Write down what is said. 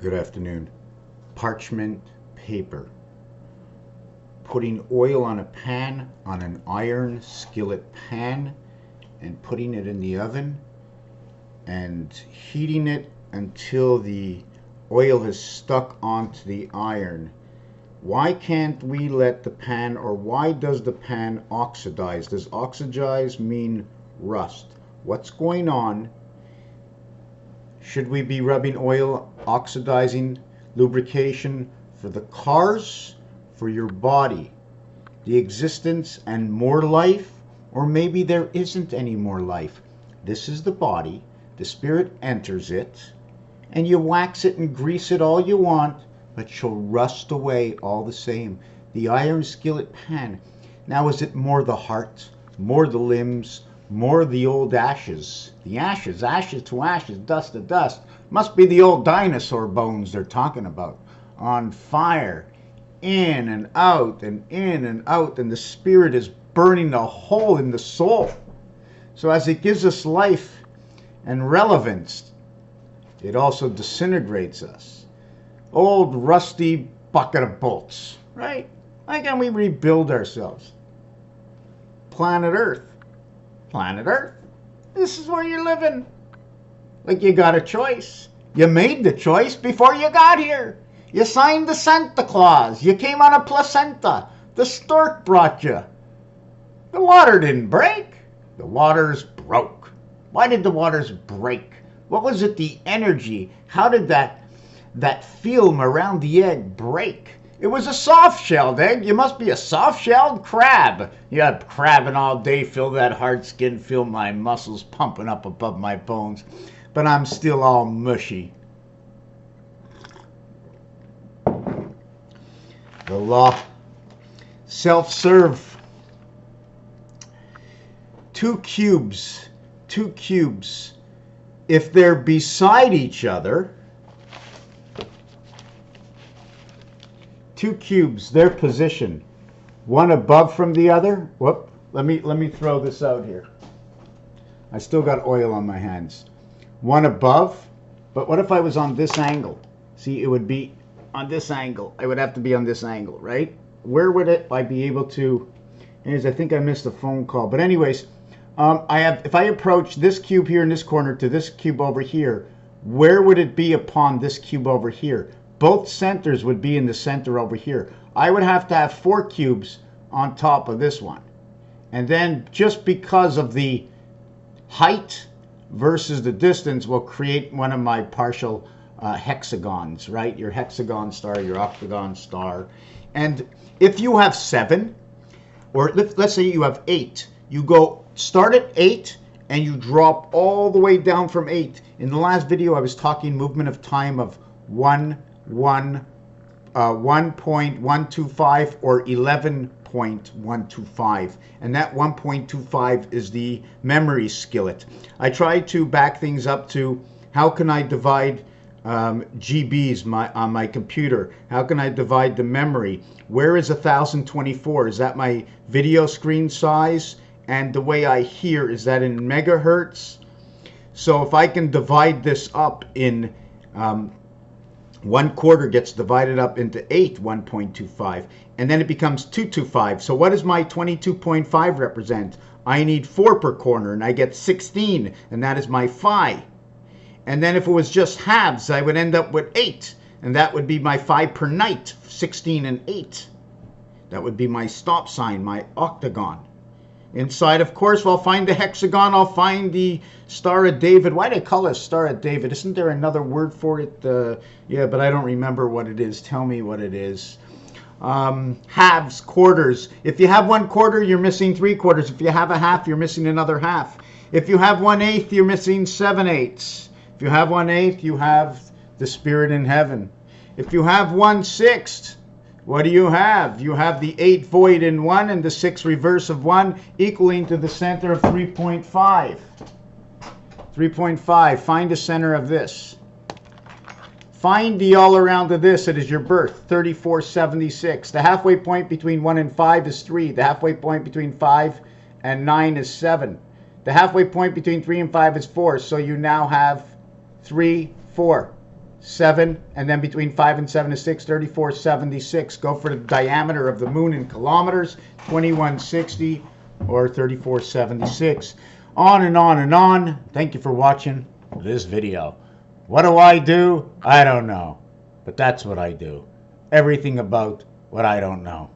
Good afternoon. Parchment paper. Putting oil on a pan, on an iron skillet pan, and putting it in the oven and heating it until the oil has stuck onto the iron. Why can't we let the pan, or why does the pan oxidize? Does oxidize mean rust? What's going on? Should we be rubbing oil, oxidizing lubrication for the cars, for your body, the existence and more life, or maybe there isn't any more life? This is the body, the spirit enters it, and you wax it and grease it all you want, but she'll rust away all the same. The iron skillet pan. Now, is it more the heart, more the limbs, more the old ashes? The ashes, ashes to ashes, dust to dust. Must be the old dinosaur bones they're talking about. On fire, in and out and in and out, and the spirit is burning a hole in the soul. So as it gives us life and relevance, it also disintegrates us. Old rusty bucket of bolts, right? Why can't we rebuild ourselves? Planet Earth. Planet Earth. This is where you're living. Like you got a choice. You made the choice before you got here. You signed the Santa Claus. You came on a placenta. The stork brought you. The water didn't break. The waters broke. Why did the waters break? What was it, the energy? How did that film around the egg break? It was a soft-shelled egg. You must be a soft-shelled crab. You had crabbing all day, feel that hard skin, feel my muscles pumping up above my bones. But I'm still all mushy. The law. Self-serve. Two cubes. If they're beside each other, two cubes, their position, one above from the other. Whoop, let me throw this out here. I still got oil on my hands. One above, but what if I was on this angle? See, it would be on this angle. I would have to be on this angle, right? Where would I be able to? Anyways, I think I missed a phone call. But anyways, if I approach this cube here in this corner to this cube over here, where would it be upon this cube over here? Both centers would be in the center over here. I would have to have 4 cubes on top of this one. And then just because of the height versus the distance will create one of my partial hexagons, right? Your hexagon star, your octagon star. And if you have 7, or let's say you have 8, you go start at 8 and you drop all the way down from 8. In the last video, I was talking movement of time of 1.125 or 11.125, and that 1.25 is the memory skillet. I tried to back things up to how can I divide GBs on my computer? How can I divide the memory? Where is 1024? Is that my video screen size? And the way I hear, is that in megahertz? So if I can divide this up in 1/4 gets divided up into 8, 1.25, and then it becomes 225. So what does my 22.5 represent? I need 4 per corner, and I get 16, and that is my phi. And then if it was just halves, I would end up with 8, and that would be my phi per night, 16 and 8. That would be my stop sign, my octagon. Inside, of course, I'll find the hexagon, I'll find the Star of David. Why do they call it Star of David? Isn't there another word for it? Yeah, but I don't remember what it is. Tell me what it is. Halves, quarters. If you have 1/4, you're missing 3/4. If you have a half, you're missing another half. If you have 1/8, you're missing 7/8. If you have 1/8, you have the spirit in heaven. If you have 1/6, what do you have? You have the 8 void in 1 and the 6 reverse of 1, equaling to the center of 3.5. 3.5. Find the center of this. Find the all around of this. It is your birth, 3476. The halfway point between 1 and 5 is 3. The halfway point between 5 and 9 is 7. The halfway point between 3 and 5 is 4. So you now have 3, 4. 7, and then between 5 and 7 is 6, 3476. Go for the diameter of the moon in kilometers, 2160 or 3476. On and on and on. Thank you for watching this video. What do? I don't know. But that's what I do. Everything about what I don't know.